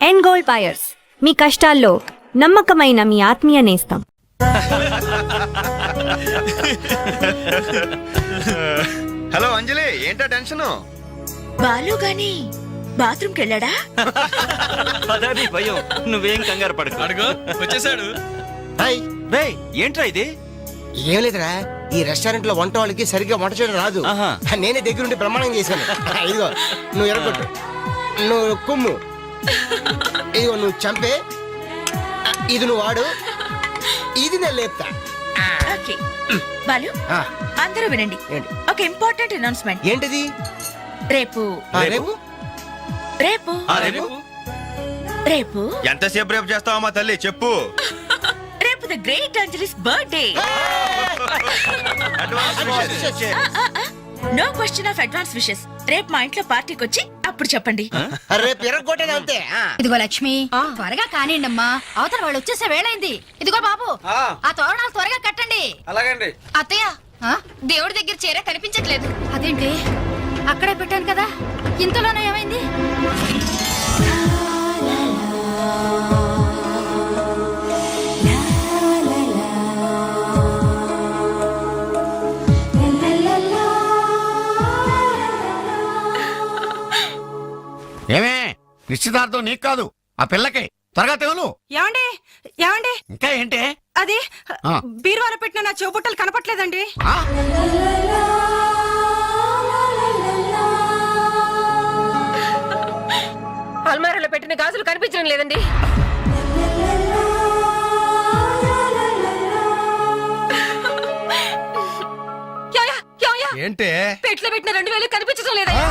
End gold buyers, మీ కష్టాల్లో నమ్మకమైన మీ ఆత్మీయ నేస్తం. హలో అంజలి, ఏంటా టెన్షన్? బాలు గాని బాత్రూమ్ కెళ్ళాడా? అదే భయం. నువ్వేం కంగారు పడకు. అడుగు వచ్చేసాడు. హాయ్. రేయ్, ఏంట్రా ఇది? ఏం లేదురా, ఈ రెస్టారెంట్ లో వంట వాళ్ళకి సరిగ్గా వంట చేయడం రాదు. ఆహా. నేనే దగ్గరుండి ప్రమాణం చేశాను. ఇదిగో నువ్వు ఎరగొట్టు, నువ్వు కుమ్ము, ఇదిగో నువ్వు చంపే, ఇది నువ్వు వాడు, ఇది నేను లేపుతా. ఓకే బాలు, ఆ, అందరూ వినండి. ఏంటి? ఒక ఇంపార్టెంట్ అనౌన్స్మెంట్. ఏంటిది? రేపు రేపు రేపు రేపు రేపు ఎంతసేపు రేపు చేస్తావా మా తల్లి, చెప్పు. రేపు the great Anjali's birthday. No question of advance wishes. రేపు మా ఇంట్లో పార్టీకి వచ్చి అప్పుడు చెప్పండి. రేపు ఎరగొట్టేది అంతే. ఇదిగో లక్ష్మి, త్వరగా కానివ్వండమ్మా, అవతల వాళ్ళు వచ్చేసే వేళైంది. ఇదిగో బాబు, ఆ తోరణాలు త్వరగా కట్టండి. అలాగండి. అత్తయ్య, దేవుడి దగ్గర చీర కనిపించట్లేదు. అదేంటి, అక్కడే పెట్టాను కదా, ఇంతలోనే ఏమైంది? ఏమే, నిశ్చితార్థం నీకు కాదు, ఆ పిల్లకి. త్వరగా తెలు. ఏమండి ఏమండి, ఇంకా ఏంటి? అది ఆ. బీరువాలో పెట్టిన నా చెవుబుట్టలు కనపట్లేదండి. ఆ? అల్మారాలో పెట్టిన గాజులు కనిపించడం లేదండి. యాయా, యాయా, ఏంటే? పెట్లో పెట్టిన 2000 కనిపించడం లేదయ్యా.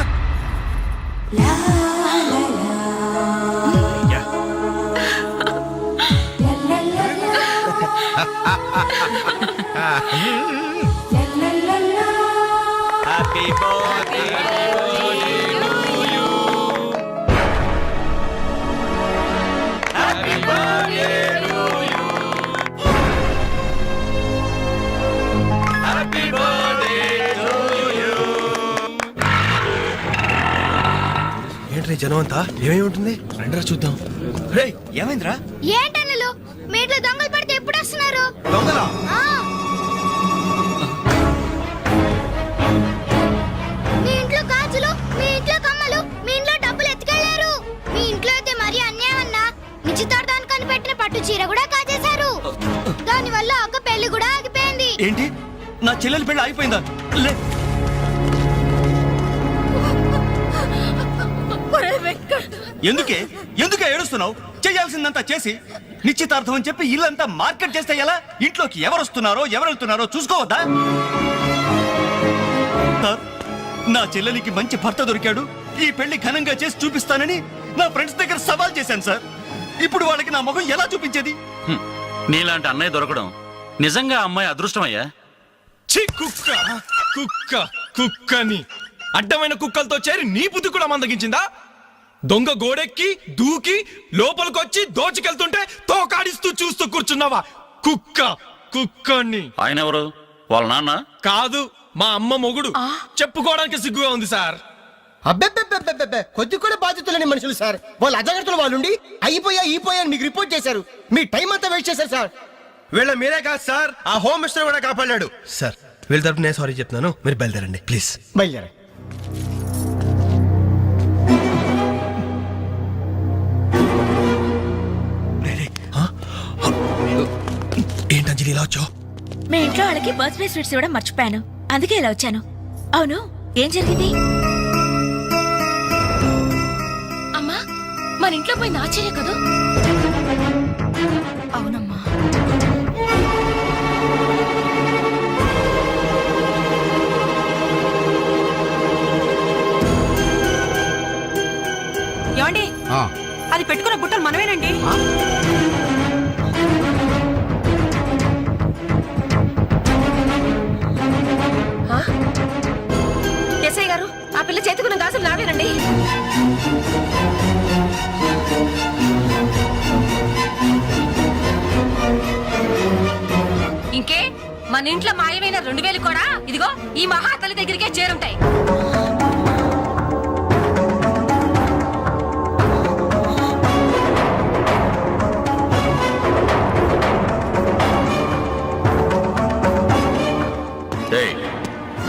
హ్యాపీ బర్త్డే ఏంట్రీ జనం అంతా? ఏమేమి ఉంటుంది? రండిరా చూద్దాం. రేయ్, ఏమైందిరా? ఏంటన్నలు, మీ ఇంట్లో దొంగలు పడితే ఎప్పుడు వస్తున్నారు? దొంగలా? మీ ఇంట్లో గాజులు, మీ ఇంట్లో కమ్మలు, మీ ఇంట్లో డబ్బులు ఎత్తుకెళ్లారు. మీ ఇంట్లో అయితే మరీ అన్యాయం అన్నా. నిశ్చితార్థానికి కనిపెట్టిన పట్టు చీర కూడా కాజేశారు. దాని వల్ల ఒక పెళ్లి కూడా ఆగిపోయింది. ఏంటి, నా చెల్లెలి పెళ్లి అయిపోయిందా? లే, ఎందుకే ఏడుస్తున్నావు? చేయాల్సిందంతా చేసి నిశ్చితార్థం అని చెప్పి ఇల్లంతా మార్కెట్ చేస్తే ఎలా? ఇంట్లోకి ఎవరు వస్తున్నారో ఎవరు వెళ్తున్నారో చూసుకోవద్దా? సార్, నా చెల్లెలికి మంచి భర్త దొరికాడు, ఈ పెళ్లి ఘనంగా చేసి చూపిస్తానని నా ఫ్రెండ్స్ దగ్గర సవాల్ చేశాను సార్. ఇప్పుడు వాళ్ళకి నా ముఖం ఎలా చూపించేది? నీలాంటి అన్నయ్య దొరకడం నిజంగా అమ్మాయి అదృష్టమయ్యా. ఛీ, కుక్క కుక్క కుక్కని అడ్డమైన కుక్కలతో చేరి నీ బుద్ధి కూడా మందగించిందా? దొంగ గోడెక్కి దూకి లోపలికొచ్చి దోచుకెళ్తుంటే తోకాడిస్తూ చూస్తూ కూర్చున్నావా? కుక్క కుక్కని. ఆయన ఎవరు? వాళ్ళ నాన్న? కాదు, మా అమ్మ మొగుడు. చెప్పుకోవడానికి సిగ్గుగా ఉంది సార్. అబ్బెబ్బెబ్బెబ్బెబ్బె, కొద్ది కూడా బాధ్యత లేని మనుషులు సార్. వాళ్ళు అజాగ్రత్తలు వాళ్ళుండి అయిపోయా అని మీకు రిపోర్ట్ చేశారు. మీ టైం అంతా వేస్ట్ చేశారు సార్. వీళ్ళ మీరే కాదు సార్, ఆ హోమ్ మినిస్టర్ కూడా కాపాడాడు. సార్, వీళ్ళ తరపు నేను సారీ చెప్తున్నాను, మీరు బయలుదేరండి ప్లీజ్. బయలుదేరా. ఏంటి అంజలి ఇలా వచ్చావు? మీ ఇంట్లో వాళ్ళకి బర్త్డే స్వీట్స్ ఇవ్వడం మర్చిపోయాను, అందుకే ఇలా వచ్చాను. అవును, ఏం జరిగింది? అమ్మా, మన ఇంట్లో పోయింది ఆశ్చర్య కదా? అవునమ్మా. ఏమండి, ఆ. అది పెట్టుకున్న బుట్టలు మనమేనండి. ఎస్ఐ గారు, ఆ పిల్ల చేతుకున్న గాజులు నావేనండి. ఇంకే, మన ఇంట్లో మాయమైన 2000 కూడా ఇదిగో ఈ మహాతల్లి దగ్గరికే చేరుంటాయి.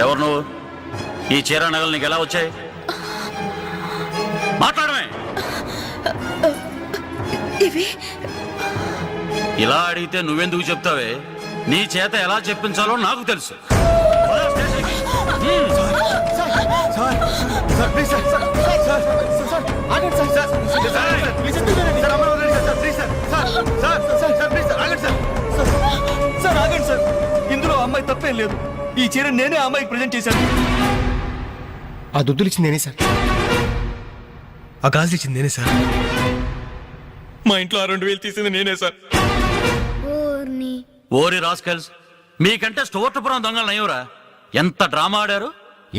ఎవరు నువ్వు? ఈ చీర నగలు నీకు ఎలా వచ్చాయి? మాట్లాడమే. ఇవి ఇలా అడిగితే నువ్వెందుకు చెప్తావే? నీ చేత ఎలా చెప్పించాలో నాకు తెలుసు. పద స్టేషన్కి. Sir please sir sir sir sir ఆగండి sir sir sir please sir అమ్మ వదిలేండి sir please sir sir sir sir please sir ఆగండి సార్ సార్ ఆగండి సార్, ఇందులో అమ్మాయి తప్పేం లేదు. ఈ చీర నేనే ఆ అమ్మాయికి ప్రజెంట్ చేశాను. ఆ దుద్దులు ఇచ్చింది నేనే సార్. ఆ గాజులు ఇచ్చింది నేనే సార్. మా ఇంట్లో ఆ 2000 తీసింది నేనే సార్. ఊర్ని ఓరి రాస్కల్స్, మీకంటే స్టోర్టపురం దొంగలు నయ్యవరా? ఎంత డ్రామా ఆడారు.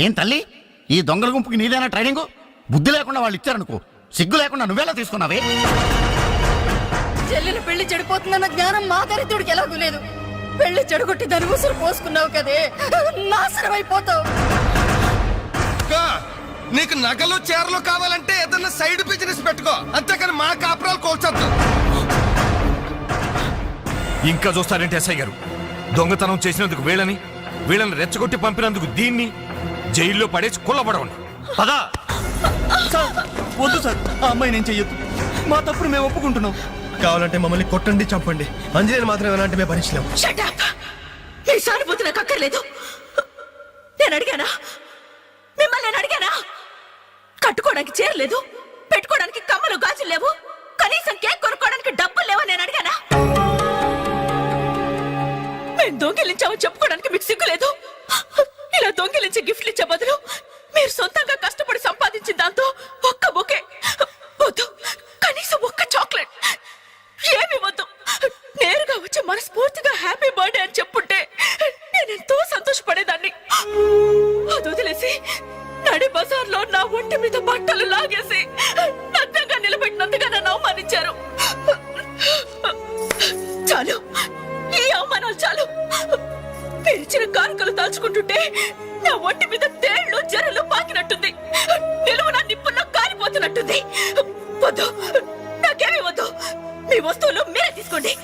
ఏం తల్లి, ఈ దొంగల గుంపుకి నీదేనా ట్రైనింగ్? బుద్ధి లేకుండా వాళ్ళు ఇచ్చారనుకో, సిగ్గు లేకుండా నువ్వెలా తీసుకున్నావే? చెల్లెలు పెళ్లి చెడిపోతుందన్న జ్ఞానం మా దరిద్రుడికి ఎలాగూ లేదు. పెళ్లి చెడగొట్టి దాని ఉసురు పోసుకున్నావు కదే, నాశనం అయిపోతావు. నీకు నగలు చీరలు కావాలంటే ఏదన్నా సైడ్ బిజినెస్ పెట్టుకో, అంతేకాని మా కాపురాలు కోల్చొద్దు. ఇంకా చూస్తారంటే ఎస్ఐ గారు, దొంగతనం చేసినందుకు వీళ్ళని రెచ్చగొట్టి పంపినందుకు దీన్ని జైల్లో పడేసి కుల్లబడవండి. పదా సార్, వద్దు సార్, ఆ అమ్మాయి నేను చెయ్యొద్దు. మా తప్పుడు మేము ఒప్పుకుంటున్నాం. కావాలంటే మమ్మల్ని కొట్టండి చంపండి, అంజలిని మాత్రం ఎలాంటి మేము భరించలేము. Shut up. మీ సానుభూతి నాకు అక్కర్లేదు. నేను అడిగానా? మిమ్మల్ని నేను అడిగానా? కట్టుకోవడానికి చీర లేదు, పెట్టుకోవడానికి కమ్మలు గాజులు లేవు, కనీసం కేక్ కొనుక్కోవడానికి డబ్బులు లేవని నేను అడిగానా? మేము దొంగిలించామని చెప్పుకోవడానికి మీకు సిగ్గు లేదు? ఇలా దొంగిలించి గిఫ్ట్లు ఇచ్చే బదులు మీరు సొంతంగా కష్టపడి సంపాదించిన దాంతో ఒక్క బొకే వద్దు, కనీసం ఒక్క చాక్లెట్ ఏమి వద్దు, నేరుగా వచ్చి మనస్ఫూర్తిగా హ్యాపీ బర్త్డే అని చెప్పుంటే నేను ఎంతో సంతోషపడేదాన్ని. అది వదిలేసి నడి బజార్లో నా ఒంటి మీద బట్టలు లాగేసి నగ్నంగా నిలబెట్టినందుగా నన్ను అవమానించారు. చాలు, ఈ అవమానాలు చాలు. తెరిచిన కానుకలు దాల్చుకుంటుంటే నా ఒంటి మీద తేళ్లు జరలు పాకినట్టుంది, నిలువున నిప్పుల్లో కాలిపోతున్నట్టుంది. వద్దు, నాకేమీ వద్దు. మీ వస్తువులు మీరే తీసుకోండి.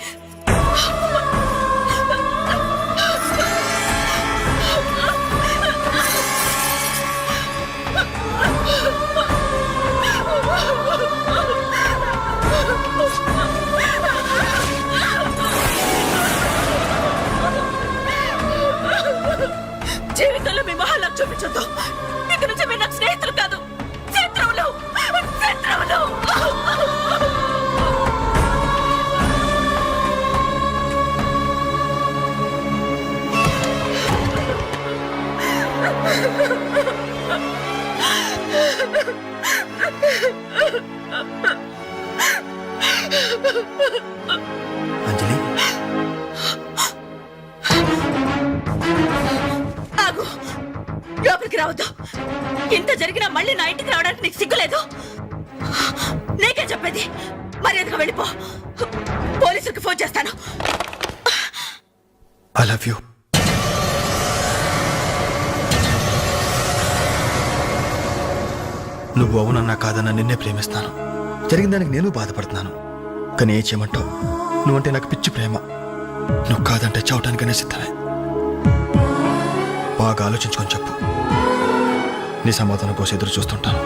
జీవితంలో మీ మొహాలకు చూపించొద్దు. ఇక నుంచి మీరు నాకు స్నేహితులు కాదు, శత్రువులు. శత్రువులు. అంజలి ఆగు, లోపలికి రావద్దు. ఇంత జరిగినా మళ్ళీ నా ఇంటికి రావడానికి నీకు సిగ్గులేదు? నీకే చెప్పేది, మర్యాదగా వెళ్ళిపో. పోలీసులకు ఫోన్ చేస్తాను. I love you. నువ్వు అవునన్నా కాదన్నా నిన్నే ప్రేమిస్తాను. జరిగిన దానికి నేను బాధపడుతున్నాను, కానీ ఏం చేయమంటావు? నువ్వంటే నాకు పిచ్చి ప్రేమ. నువ్వు కాదంటే చావటానికనే సిద్ధమే. బాగా ఆలోచించుకొని చెప్పు. నీ సమాధానం కోసం ఎదురు చూస్తుంటాను.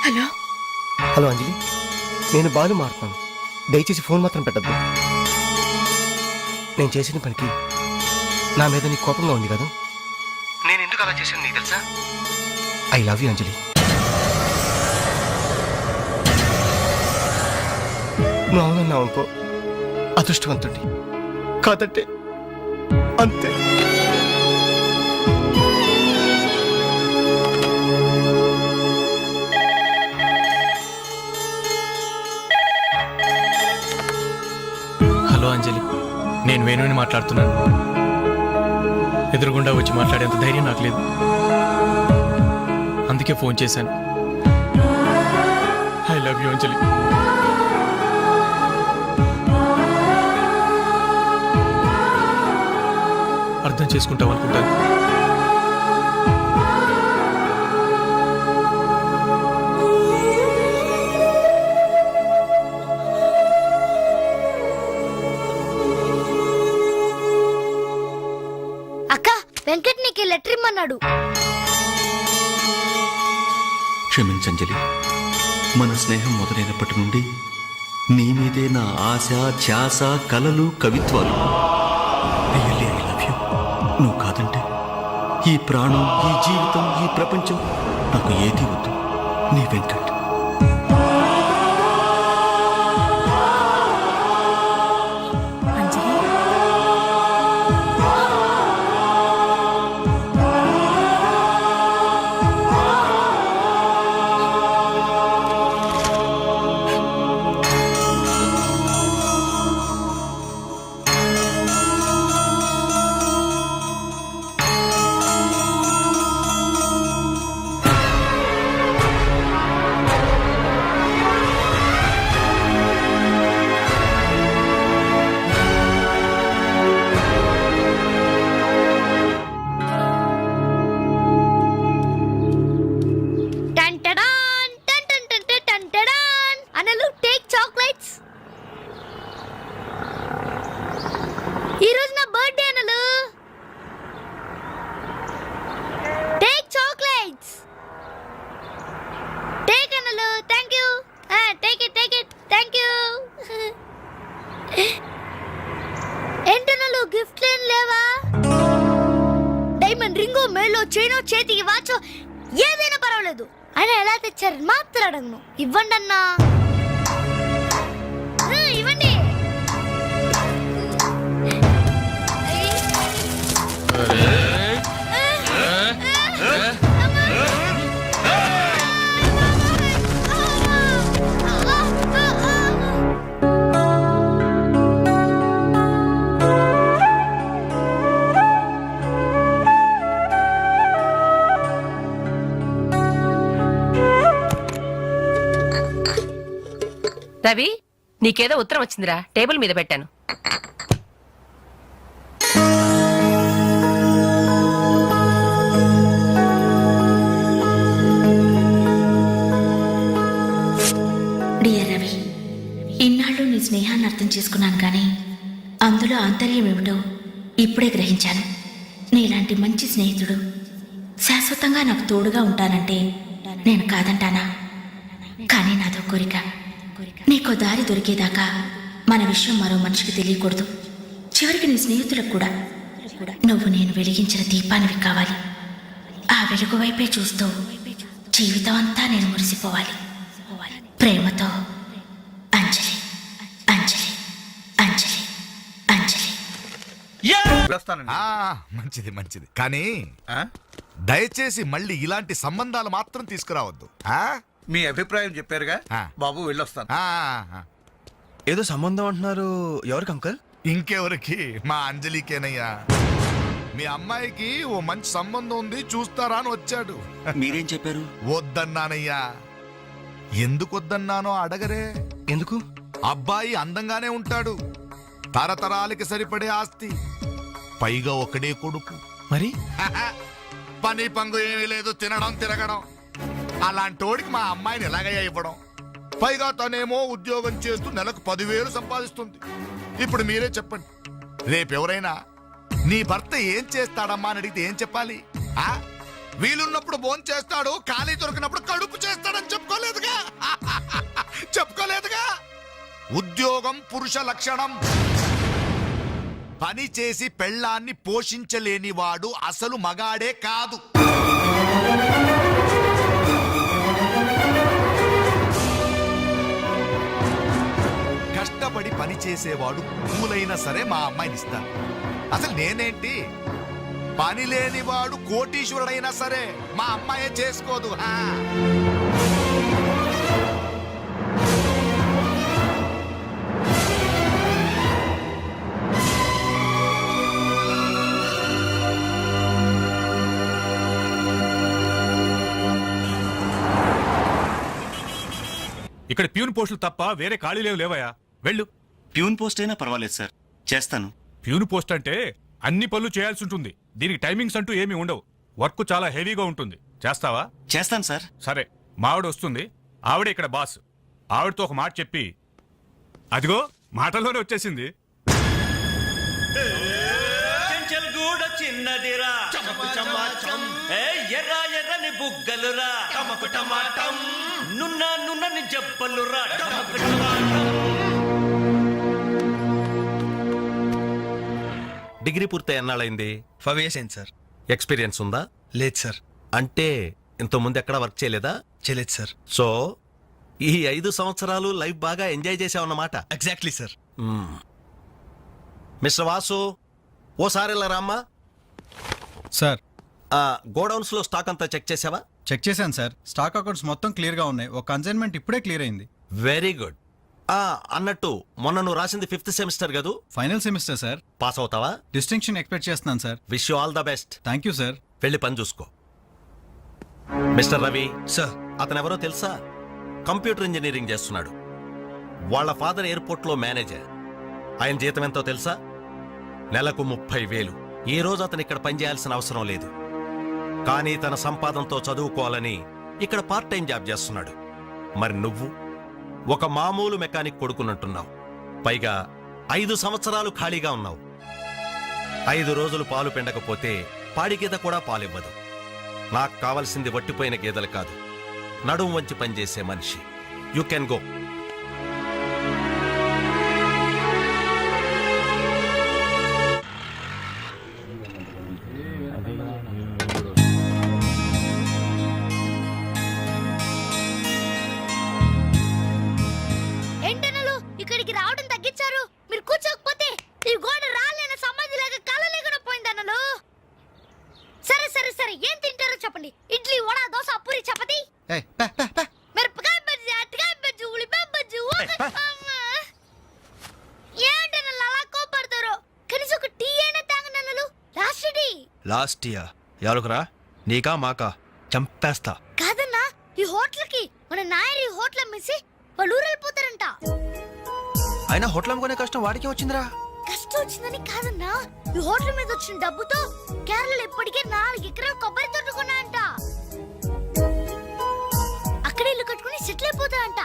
హలో హలో అంజలి, నేను బాలు మారుతున్నాను. దయచేసి ఫోన్ మాత్రం పెట్టద్దు. నేను చేసిన పనికి నా మీద నీకు కోపంగా ఉంది కదా? నేను ఎందుకు అలా చేశాను నీకు తెలుసా? ఐ లవ్ యూ అంజలి. నువ్వు అవునన్నావు అనుకో, అదృష్టవంతుడి. కాదంటే అంతే. హలో అంజలి, నేను వేణుని మాట్లాడుతున్నాను. ఎదురుగుండా వచ్చి మాట్లాడేంత ధైర్యం నాకు లేదు, అందుకే ఫోన్ చేశాను. ఐ లవ్ యూ అంజలి. అర్థం చేసుకుంటావు అనుకుంటాను. లెటర్ ఇమ్మన్నాడు. క్షమించంజలి, మన స్నేహం మొదలైనప్పటి నుండి నీ మీదే నా ఆశ, ధ్యాస, కలలు, కవిత్వాలు. Really, I love you. నువ్వు కాదంటే ఈ ప్రాణం, ఈ జీవితం, ఈ ప్రపంచం నాకు ఏది వద్దు. నీ వెంకట్. అంజలి, టంటడాన్, టంటడాన్. అనలు టేక్ చాక్లెట్స్. ఈ రోజు నా బర్త్డే అనలు. Take chocolates. టేక్ అనలు. Thank you. Take it. Thank you. ఏంటనలు గిఫ్ట్ ఏం లేవా? డైమండ్ రింగో, మేలో చైనో, చేతికి వాచో ఏదైనా పర్వాలేదు. ఆయన ఎలా తెచ్చారు మాత్రం అడగను. ఇవ్వండి అన్నా. ఇవ్వండి. రవి, నీకేదో ఉత్తరం వచ్చిందిరా, టేబుల్ మీద పెట్టాను. డియర్ రవి, ఇన్నాళ్ళు నీ స్నేహాన్ని అర్థం చేసుకున్నాను కానీ అందులో ఆంతర్యం ఏమిటో ఇప్పుడే గ్రహించాను. నీలాంటి మంచి స్నేహితుడు శాశ్వతంగా నాకు తోడుగా ఉంటానంటే నేను కాదంటానా? కానీ నాదో కోరిక, నీకో దారి దొరికేదాకా మన విషయం మరో మనిషికి తెలియకూడదు. చివరికి నీ స్నేహితులకు కూడా నువ్వు నేను వెలిగించిన దీపానివి కావాలి. ఆ వెలుగు వైపే చూస్తూ జీవితం అంతా నేను మురిసిపోవాలి. ప్రేమతో అంజలి. అంజలి అంజలి అంజలి. మంచిది మంచిది, కానీ దయచేసి మళ్ళీ ఇలాంటి సంబంధాలు మాత్రం తీసుకురావద్దు. మీ అభిప్రాయం చెప్పారుగా బాబు, వెళ్ళొస్తాను. ఏదో సంబంధం అంటున్నారు. ఎవరికి అంకల్? ఇంకెవరికి? మా అంజలికేనయ్యా. మీ అమ్మాయికి ఓ మంచి సంబంధం ఉంది, చూస్తారా అని వచ్చాడు. మీరేం చెప్పారు? వద్దన్నానయ్యా. ఎందుకు వద్దన్నానో అడగరే. ఎందుకు? అబ్బాయి అందంగానే ఉంటాడు, తరతరాలకి సరిపడే ఆస్తి, పైగా ఒకడే కొడుకు. మరి పని పంగు ఏమీ లేదు, తినడం తిరగడం. అలాంటోడికి మా అమ్మాయిని ఎలాగయ్యా ఇవ్వడం? పైగా తనేమో ఉద్యోగం చేస్తూ నెలకు 10,000 సంపాదిస్తుంది. ఇప్పుడు మీరే చెప్పండి, రేపెవరైనా నీ భర్త ఏం చేస్తాడమ్మా అని అడిగితే ఏం చెప్పాలి? వీలున్నప్పుడు భోజనం చేస్తాడు, ఖాళీ దొరికినప్పుడు కడుపు చేస్తాడని చెప్పుకోలేదుగా. చెప్పుకోలేదుగా. ఉద్యోగం పురుష లక్షణం. పని చేసి పెళ్ళాన్ని పోషించలేనివాడు అసలు మగాడే కాదు. కష్టపడి పని చేసేవాడు పూలైనా సరే మా అమ్మాయిని ఇస్తాను. అసలు నేనేంటి, పని లేనివాడు కోటీశ్వరుడైనా సరే మా అమ్మాయే చేసుకోదు. ఇక్కడ ప్యూన్ పోస్టులు తప్ప వేరే ఖాళీ లేవయా. వెళ్ళు. ప్యూన్ పోస్ట్ అయినా పర్వాలేదు సార్, చేస్తాను. ప్యూన్ పోస్ట్ అంటే అన్ని పనులు చేయాల్సి ఉంటుంది. దీనికి టైమింగ్స్ అంటూ ఏమీ ఉండవు. వర్క్ చాలా హెవీగా ఉంటుంది. చేస్తావా? చేస్తాను సార్. సరే, మా ఆవిడ వస్తుంది. ఆవిడే ఇక్కడ బాస్. ఆవిడతో ఒక మాట చెప్పి, అదిగో మాటల్లోనే వచ్చేసింది. చెంచల్ గూడ తిన్నదిరా ఏ ఎర్ర ఎర్రని బుగ్గలురా నున్న నున్నని జబ్బలురా డిగ్రీ పూర్తి ఎన్నాళ్ళైంది? 5 years అయింది సార్. ఎక్స్పీరియన్స్ ఉందా? లేదు సార్. అంటే ఇంతకుముందు ఎక్కడ వర్క్ చేయలేదా? చేయలేదు సార్. సో ఈ 5 సంవత్సరాలు లైఫ్ బాగా ఎంజాయ్ చేసావన్నమాట. Exactly sir. మిస్టర్ వాసు, ఓసారి ఇలా రామ్మా. సార్, గోడౌన్స్ లో స్టాక్ అంతా చెక్ చేసావా? చెక్ చేశాను సార్. స్టాక్ అకౌంట్స్ మొత్తం క్లియర్ గా ఉన్నాయి. ఒక కన్సైన్మెంట్ ఇప్పుడే క్లియర్ అయింది. Very good. అన్నట్టు మొన్న నువ్వు రాసింది 5th సెమిస్టర్ కదూ? Final semester sir. పాస్ అవుతావా? డిస్టింక్షన్ ఎక్స్పెక్ట్ చేస్తున్నాను sir. Wish you all the best. Thank you sir. వెళ్ళి పని చూసుకో. Mister Ravi sir. అతనెవరో తెలుసా? కంప్యూటర్ ఇంజనీరింగ్ చేస్తున్నాడు. వాళ్ళ ఫాదర్ ఎయిర్పోర్ట్ లో మేనేజర్. ఆయన జీతం ఎంతో తెలుసా? నెలకు 30,000. ఈ రోజు అతను ఇక్కడ పనిచేయాల్సిన అవసరం లేదు, కానీ తన సంపాదనతో చదువుకోవాలని ఇక్కడ పార్ట్ టైం జాబ్ చేస్తున్నాడు. మరి నువ్వు ఒక మామూలు మెకానిక్ కొడుకున్నట్టున్నావు. పైగా 5 సంవత్సరాలు ఖాళీగా ఉన్నావు. 5 రోజులు పాలు పిండకపోతే పాడి గీత కూడా పాలివ్వదు. నాకు కావలసింది వట్టిపోయిన గేదెలు కాదు, నడుము వంచి పనిచేసే మనిషి. You can go. ఏంటనలు ఇక్కడికి రావడం తగ్గించారు. మీరు కూర్చోకపోతే ఈ గోడ రాలేన సమాధిలాగా కలలేకుండా పోయిందనలు. సరే సరే సరే, ఏం తింటారో చెప్పండి. ఇడ్లీ, వడ, దోశ, పూరి, చపాతి, మిరపకాయ బజ్జీ, అరటికాయ బజ్జీ, ఉల్లిపాయ బజ్జీ. ఏంటనలు అలా కోపడతారు? కనీసం ఒక టీ అయినా తాగనలు. Last tea. లాస్ట్ ఇయర్ ఎవరుకురా? నీకా మాకా? చంపేస్తా. కాదన్నా, ఈ హోటల్కి మన నాయర్ ఈ హోటల్ అమ్మేసి వాళ్ళు ఊరెళ్ళిపోతారంట. అయినా హోటల్ అమ్ముకునే కష్టం వాడికి వచ్చిందిరా. కష్టం వచ్చిందని కాదన్నా, ఈ హోటల్ మీద వచ్చిన డబ్బుతో కేరళలో ఇప్పటికే 4 ఎకరాలు కొబ్బరి తోట కొన్నాయంట. అక్కడ ఇల్లు కట్టుకుని సెటిల్ అయిపోతాయంట.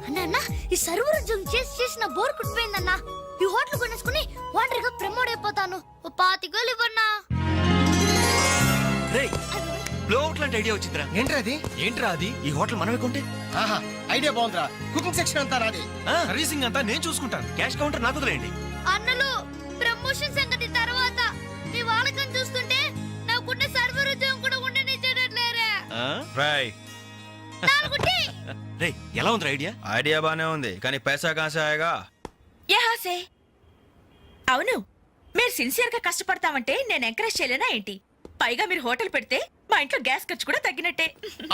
అన్న ఈ సర్వర్ ఉద్యోగం చేసిన బోర్ కుట్టిపోయిందన్నా. ఈ హోటల్ కొనేసుకుని వాంటరీగా ప్రమోట్ అయిపోతాను. ఓ 25,000 ఇవ్వన్నా. ఐడియా వచ్చిందిరా. ఏంట్రా అది? ఈ హోటల్ మనమే కొంటే ఆహా, ఐడియా బాగుందిరా. కుకింగ్ సెక్షన్ అంతా రాది. సర్వీసింగ్ అంతా నేను చూసుకుంటాను. క్యాష్ కౌంటర్ నాకు వదిలేయండి. అన్నలు, ప్రమోషన్ సంగతి తర్వాత. మీ వాళ్ళకం చూస్తుంటే నాకున్న సర్వర్ ఉద్యోగం కూడా ఉండనిచ్చేటట్లేరే. రే, ఎలా ఉంది ఐడియా? ఐడియా బానే ఉంది, కానీ పైసా కాసాయగా. యహాసే. అవును, మీరు సిన్సియర్ గా కష్టపడతామంటే నేను ఎంకరేజ్ చేయలేనా ఏంటి? పైగా మీరు హోటల్ పెడితే మా ఇంట్లో గ్యాస్ ఖర్చు కూడా తగ్గినట్టే.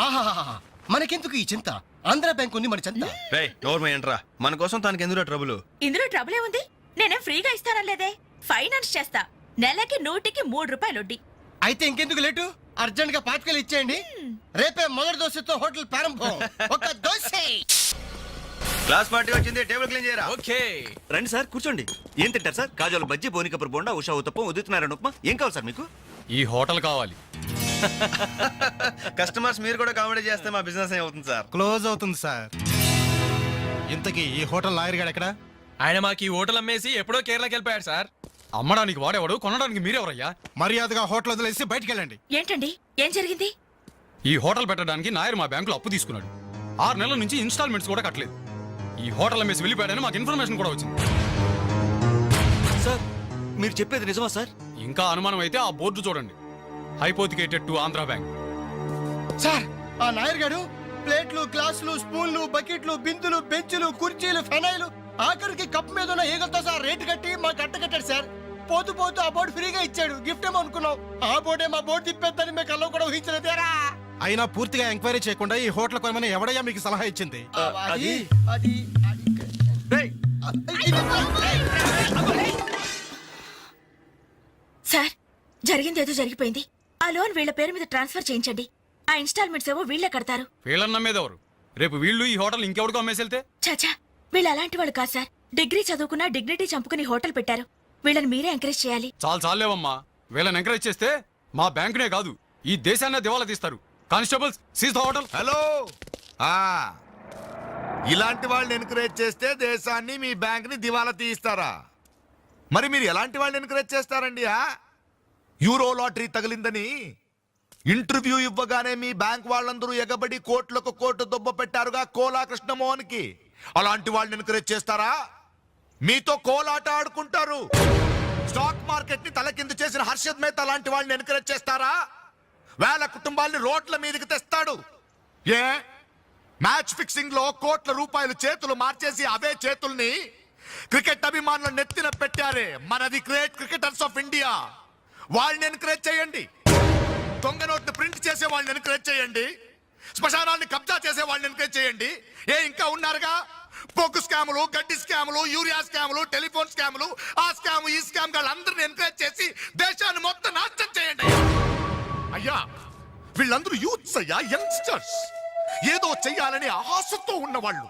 ఆహాహాహా, మనకెందుకు ఈ చింత? ఆంధ్ర బ్యాంక్ ఉంది మన చింత. ఏంట్రా మన కోసం తనకి ఎందులో ట్రబుల్? ఇందులో ట్రబుల్ ఏముంది? నేనేం ఫ్రీగా ఇస్తానలేదే. ఫైనాన్స్ చేస్తా. నెలకి 100కి 3 రూపాయలు వడ్డీ. అయితే ఇంకెందుకు లేటు? అర్జెంట్ గా 5,000 ఇచ్చేయండి. రేపే మొదటి దోశతో హోటల్ ప్రారంభం. ఒక దోశ. క్లాస్ పార్టీ వచ్చింది, టేబుల్ క్లీన్ చేయరా. ఓకే, రండి సార్, కూర్చోండి. ఏం తింటారు సార్? కాజాలు బజ్జీ, బోనికపూర్ బోండా, ఉషా ఉత్తప్పం, ఉదితనారాయణ ఉప్మా. ఏం కావాలి సార్ మీకు? ఈ హోటల్ కావాలి. కస్టమర్స్ మీరు కూడా కామెడీ చేస్తే మా బిజినెస్ అవుతుంది సార్. క్లోజ్ అవుతుంది సార్. ఇంతకీ ఈ హోటల్ లాయర్ గారు ఎక్కడ? ఆయన మాకు ఈ హోటల్ అమ్మేసి ఎప్పుడో కేరళకి వెళ్ళిపోయాడు సార్. అమ్మడానికి వాడేవాడు, కొనడానికి మీరెవరయ్యా? మర్యాదగా హోటల్ వదిలేసి బయటికి వెళ్ళండి. ఏంటండి, ఏం జరిగింది? ఈ హోటల్ పెట్టడానికి నాయర్ మా బ్యాంకులో అప్పు తీసుకున్నాడు. 6 నెలల నుంచి ఇన్స్టాల్మెంట్స్ కూడా కట్టలేదు. ఈ హోటల్ అమ్మేసి వెళ్ళిపోయాడని మాకు ఇన్ఫర్మేషన్ కూడా వచ్చింది. సార్, మీరు చెప్పేది నిజమా సార్? ఇంకా అనుమానం అయితే ఆ బోర్డు చూడండి. Hypothecated to Andhra bank. Sir, ఆ నాయర్ గారు ప్లేట్లు, గ్లాసులు, స్పూన్లు, బకెట్లు, బిందులు, బెంచులు, కుర్చీలు, ఫెనైలు, ఆఖరికి కప్ మీద ఉన్న ఈగలతో సార్ రేటు కట్టి మాకు కట్టకట్టాడు సార్. పోతూ పోతూ ఆ బోర్డు ఫ్రీగా ఇచ్చాడు. గిఫ్ట్ ఏమో అనుకున్నాం. ఆ బోర్డే మా బోర్డు తిప్పేద్దని మేము కల్లో కూడా ఊహించలేదేరా. అయినా పూర్తిగా ఎంక్వైరీ చేయకుండా ఈ హోటల్ కొనమని ఎవడయ్యా మీకు సలహా ఇచ్చింది? అది అది సార్, జరిగిందేదో జరిగిపోయింది. ఆ లోన్ వీళ్ళ పేరు మీద ట్రాన్స్ఫర్ చేయించండి. ఆ ఇన్స్టాల్మెంట్స్ ఏవో వీళ్ళే కడతారు. వీళ్ళని నమ్మేదెవరు? రేపు వీళ్ళు ఈ హోటల్ ఇంకెవడికో అమ్మేసి వెళ్తే? చాచా, వీళ్ళు అలాంటి వాళ్ళు కాదు సార్. డిగ్రీ చదువుకున్నా డిగ్నిటీ చంపుకుని హోటల్ పెట్టారు. వీళ్ళని మీరే ఎంకరేజ్ చేయాలి. చాలేవమ్మా. వీళ్ళని ఎంకరేజ్ చేస్తే మా బ్యాంకునే కాదు, ఈ దేశాన్నే దివాలా తీస్తారు. Constables, seize the hotel. Hello, ఇలాంటి వాళ్ళని ఎంకరేజ్ చేస్తే దేశాన్ని, మీ బ్యాంక్ ని దివాలా తీయిస్తారా? మరి మీరు ఎలాంటి వాళ్ళని ఎంకరేజ్ చేస్తారండి? యూరో లాటరీ తగిలిందని ఇంటర్వ్యూ ఇవ్వగానే మీ బ్యాంక్ వాళ్ళందరూ ఎగబడి కోట్లకు కోట్లు దొబ్బ పెట్టారుగా కోలా కృష్ణమోహన్ కి. అలాంటి వాళ్ళని ఎంకరేజ్ చేస్తారా? మీతో కోలాట ఆడుకుంటారు. స్టాక్ మార్కెట్ ని తలకిందు చేసిన హర్షద్ మేహతా లాంటి వాళ్ళని ఎంకరేజ్ చేస్తారా? వేల కుటుంబాల్ని రోడ్ల మీదకి తెస్తాడు. ఏ మ్యాచ్ ఫిక్సింగ్ లో కోట్ల రూపాయలు చేతులు మార్చేసి అవే చేతుల్ని క్రికెట్ అభిమానుల నెత్తిన పెట్టారే మనది గ్రేట్ క్రికెటర్స్ ఆఫ్ ఇండియా. వాళ్ళని ఎంకరేజ్ చేయండి. దొంగ నోట్ని ప్రింట్ చేసే వాళ్ళని ఎంకరేజ్ చేయండి. శ్మశానాన్ని కబ్జా చేసే వాళ్ళని ఎంకరేజ్ చేయండి. ఇంకా ఉన్నారుగా పొగ్గు స్కాములు, గడ్డి స్కాములు, యూరియా స్కాములు, టెలిఫోన్ స్కాములు, ఆ స్కామ్ ఈ స్కామ్ వాళ్ళందరినీ ఎంకరేజ్ చేసి దేశాన్ని మొత్తం నాశనం చేయండి. అయ్యా వీళ్ళందరూ యూత్స్ అయ్యా, యంగ్స్టర్స్, ఏదో చెయ్యాలని ఆశతో ఉన్నవాళ్ళు.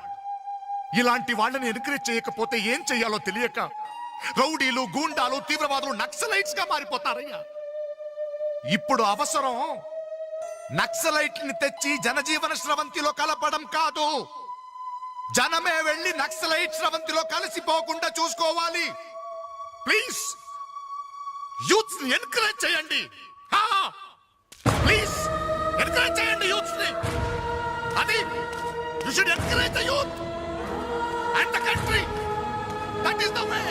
ఇలాంటి వాళ్ళని ఎంకరేజ్ చేయకపోతే ఏం చెయ్యాలో తెలియక రౌడీలు, గూండాలు, తీవ్రవాదులు, నక్సలైట్స్ గా మారిపోతారయ్యా. ఇప్పుడు అవసరం నక్సలైట్ని తెచ్చి జనజీవన స్రవంతిలో కలపడం కాదు, జనమే వెళ్ళి నక్సలైట్ స్రవంతిలో కలిసిపోకుండా చూసుకోవాలి. ప్లీజ్ యూత్స్ ని ఎంకరేజ్ చేయండి. ప్లీజ్ ఎంకరేజ్ చేయండి యూత్స్ ని. అది you should encourage the youth and the country. That is the way.